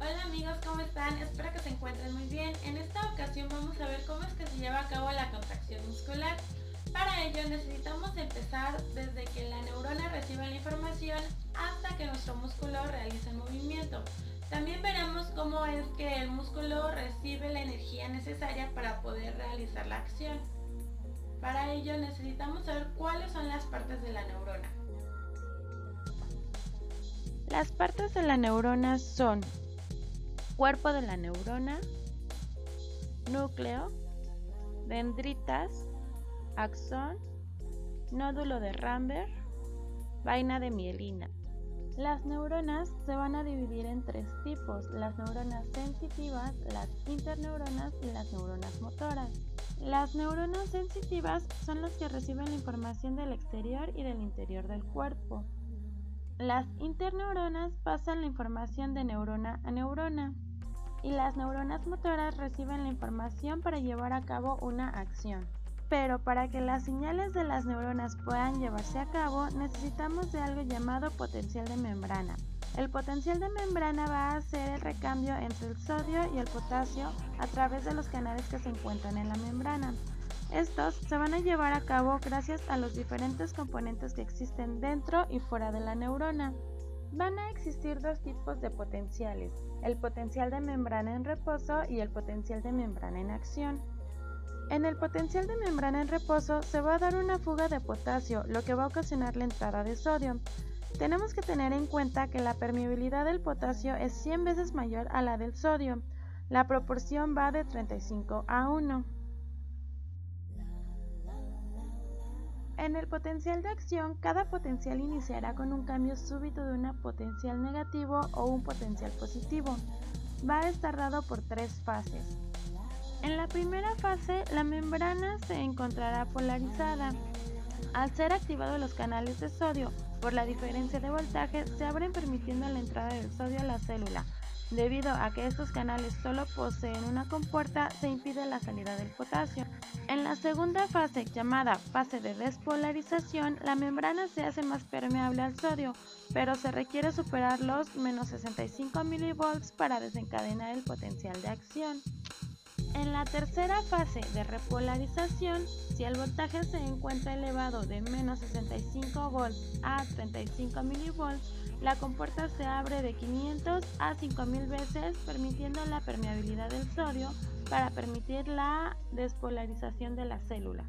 Hola amigos, ¿cómo están? Espero que se encuentren muy bien. En esta ocasión vamos a ver cómo es que se lleva a cabo la contracción muscular. Para ello necesitamos empezar desde que la neurona recibe la información hasta que nuestro músculo realiza el movimiento. También veremos cómo es que el músculo recibe la energía necesaria para poder realizar la acción. Para ello necesitamos saber cuáles son las partes de la neurona. Las partes de la neurona son cuerpo de la neurona, núcleo, dendritas, axón, nódulo de Ramberg, vaina de mielina. Las neuronas se van a dividir en tres tipos: las neuronas sensitivas, las interneuronas y las neuronas motoras. Las neuronas sensitivas son las que reciben la información del exterior y del interior del cuerpo. Las interneuronas pasan la información de neurona a neurona. Y las neuronas motoras reciben la información para llevar a cabo una acción. Pero para que las señales de las neuronas puedan llevarse a cabo, necesitamos de algo llamado potencial de membrana. El potencial de membrana va a hacer el recambio entre el sodio y el potasio a través de los canales que se encuentran en la membrana. Estos se van a llevar a cabo gracias a los diferentes componentes que existen dentro y fuera de la neurona. Van a existir dos tipos de potenciales: el potencial de membrana en reposo y el potencial de membrana en acción. En el potencial de membrana en reposo se va a dar una fuga de potasio, lo que va a ocasionar la entrada de sodio. Tenemos que tener en cuenta que la permeabilidad del potasio es 100 veces mayor a la del sodio. La proporción va de 35:1. En el potencial de acción, cada potencial iniciará con un cambio súbito de un potencial negativo o un potencial positivo. Va a estar dado por tres fases. En la primera fase, la membrana se encontrará polarizada. Al ser activados los canales de sodio por la diferencia de voltaje, se abren permitiendo la entrada del sodio a la célula. Debido a que estos canales solo poseen una compuerta, se impide la salida del potasio. En la segunda fase, llamada fase de despolarización, la membrana se hace más permeable al sodio, pero se requiere superar los menos 65 mV para desencadenar el potencial de acción. En la tercera fase de repolarización, si el voltaje se encuentra elevado de menos 65 volts a 35 mV, la compuerta se abre de 500 a 5000 veces, permitiendo la permeabilidad del sodio para permitir la despolarización de la célula.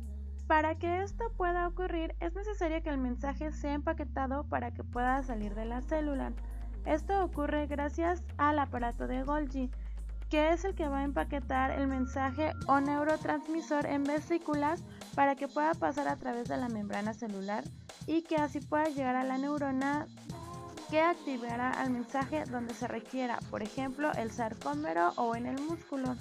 Para que esto pueda ocurrir, es necesario que el mensaje sea empaquetado para que pueda salir de la célula. Esto ocurre gracias al aparato de Golgi, que es el que va a empaquetar el mensaje o neurotransmisor en vesículas para que pueda pasar a través de la membrana celular y que así pueda llegar a la neurona, que activará al mensaje donde se requiera, por ejemplo, el sarcómero o en el músculo.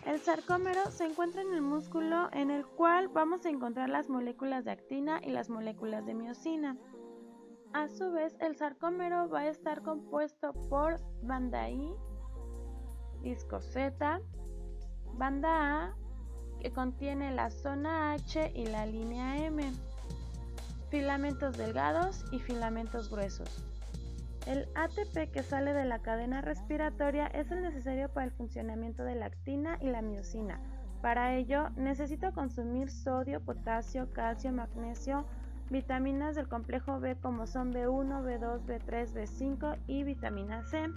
El sarcómero se encuentra en el músculo, en el cual vamos a encontrar las moléculas de actina y las moléculas de miosina. A su vez, el sarcómero va a estar compuesto por banda I, disco Z, banda A, que contiene la zona H y la línea M, filamentos delgados y filamentos gruesos. El ATP que sale de la cadena respiratoria es el necesario para el funcionamiento de la actina y la miosina. Para ello, necesito consumir sodio, potasio, calcio, magnesio, vitaminas del complejo B como son B1, B2, B3, B5 y vitamina C.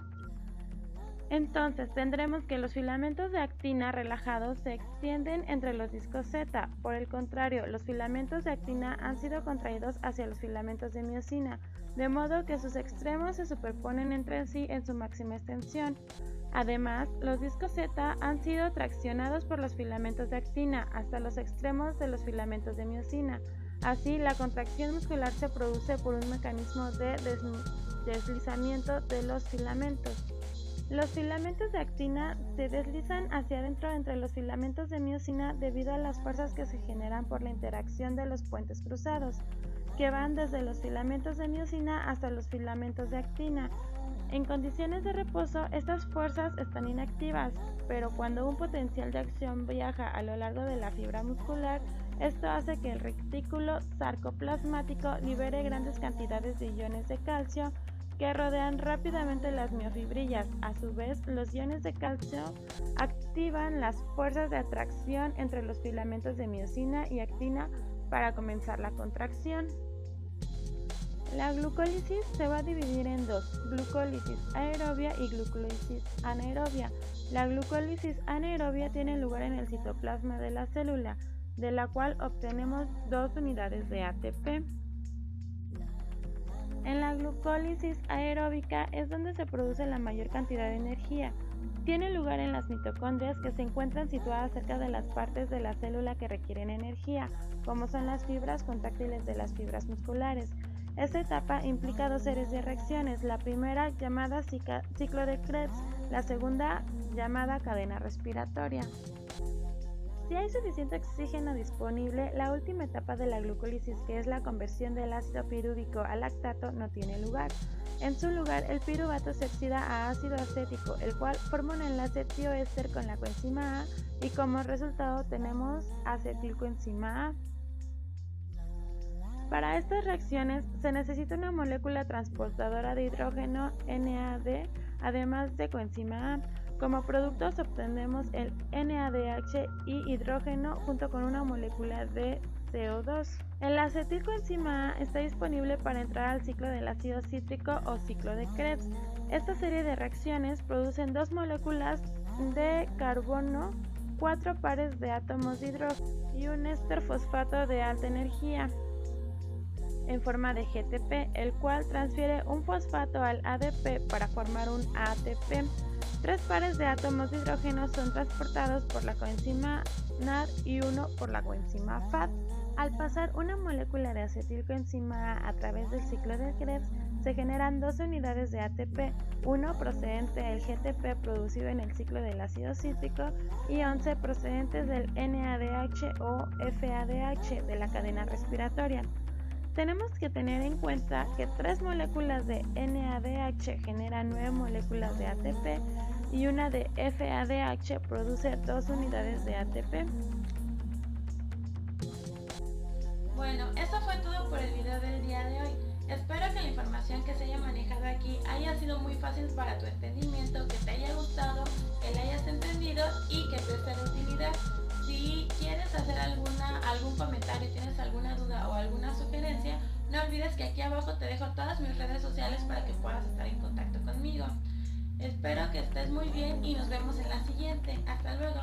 Entonces tendremos que los filamentos de actina relajados se extienden entre los discos Z. Por el contrario, los filamentos de actina han sido contraídos hacia los filamentos de miosina, de modo que sus extremos se superponen entre sí en su máxima extensión. Además, los discos Z han sido traccionados por los filamentos de actina hasta los extremos de los filamentos de miosina. Así, la contracción muscular se produce por un mecanismo de deslizamiento de los filamentos. Los filamentos de actina se deslizan hacia adentro entre los filamentos de miosina debido a las fuerzas que se generan por la interacción de los puentes cruzados, que van desde los filamentos de miosina hasta los filamentos de actina. En condiciones de reposo, estas fuerzas están inactivas, pero cuando un potencial de acción viaja a lo largo de la fibra muscular, esto hace que el retículo sarcoplasmático libere grandes cantidades de iones de calcio, que rodean rápidamente las miofibrillas. A su vez, los iones de calcio activan las fuerzas de atracción entre los filamentos de miosina y actina para comenzar la contracción. La glucólisis se va a dividir en dos: glucólisis aerobia y glucólisis anaerobia. La glucólisis anaerobia tiene lugar en el citoplasma de la célula, de la cual obtenemos 2 unidades de ATP. En la glucólisis aeróbica es donde se produce la mayor cantidad de energía. Tiene lugar en las mitocondrias, que se encuentran situadas cerca de las partes de la célula que requieren energía, como son las fibras contráctiles de las fibras musculares. Esta etapa implica 2 series de reacciones, la primera llamada ciclo de Krebs, la segunda llamada cadena respiratoria. Si hay suficiente oxígeno disponible, la última etapa de la glucólisis, que es la conversión del ácido pirúvico a lactato, no tiene lugar. En su lugar, el piruvato se oxida a ácido acético, el cual forma un enlace tioéster con la coenzima A, y como resultado tenemos acetilcoenzima A. Para estas reacciones se necesita una molécula transportadora de hidrógeno NAD, además de coenzima A. Como productos obtenemos el NADH y hidrógeno junto con una molécula de CO2. El acetilcoenzima A está disponible para entrar al ciclo del ácido cítrico o ciclo de Krebs. Esta serie de reacciones producen 2 moléculas de carbono, 4 pares de átomos de hidrógeno y un éster fosfato de alta energía en forma de GTP, el cual transfiere un fosfato al ADP para formar un ATP. 3 pares de átomos de hidrógeno son transportados por la coenzima NAD y uno por la coenzima FAD. Al pasar una molécula de acetilcoenzima A través del ciclo de Krebs, se generan 2 unidades de ATP, uno procedente del GTP producido en el ciclo del ácido cítrico y 11 procedentes del NADH o FADH de la cadena respiratoria. Tenemos que tener en cuenta que 3 moléculas de NADH generan 9 moléculas de ATP y una de FADH produce 2 unidades de ATP. Bueno, eso fue todo por el video del día de hoy. Espero que la información que se haya manejado aquí haya sido muy fácil para tu entendimiento, que te haya gustado, que la hayas entendido y que te sea de utilidad. Si quieres hacer algún comentario, tienes alguna duda o alguna sugerencia, no olvides que aquí abajo te dejo todas mis redes sociales para que puedas estar en contacto conmigo. Espero que estés muy bien y nos vemos en la siguiente. Hasta luego.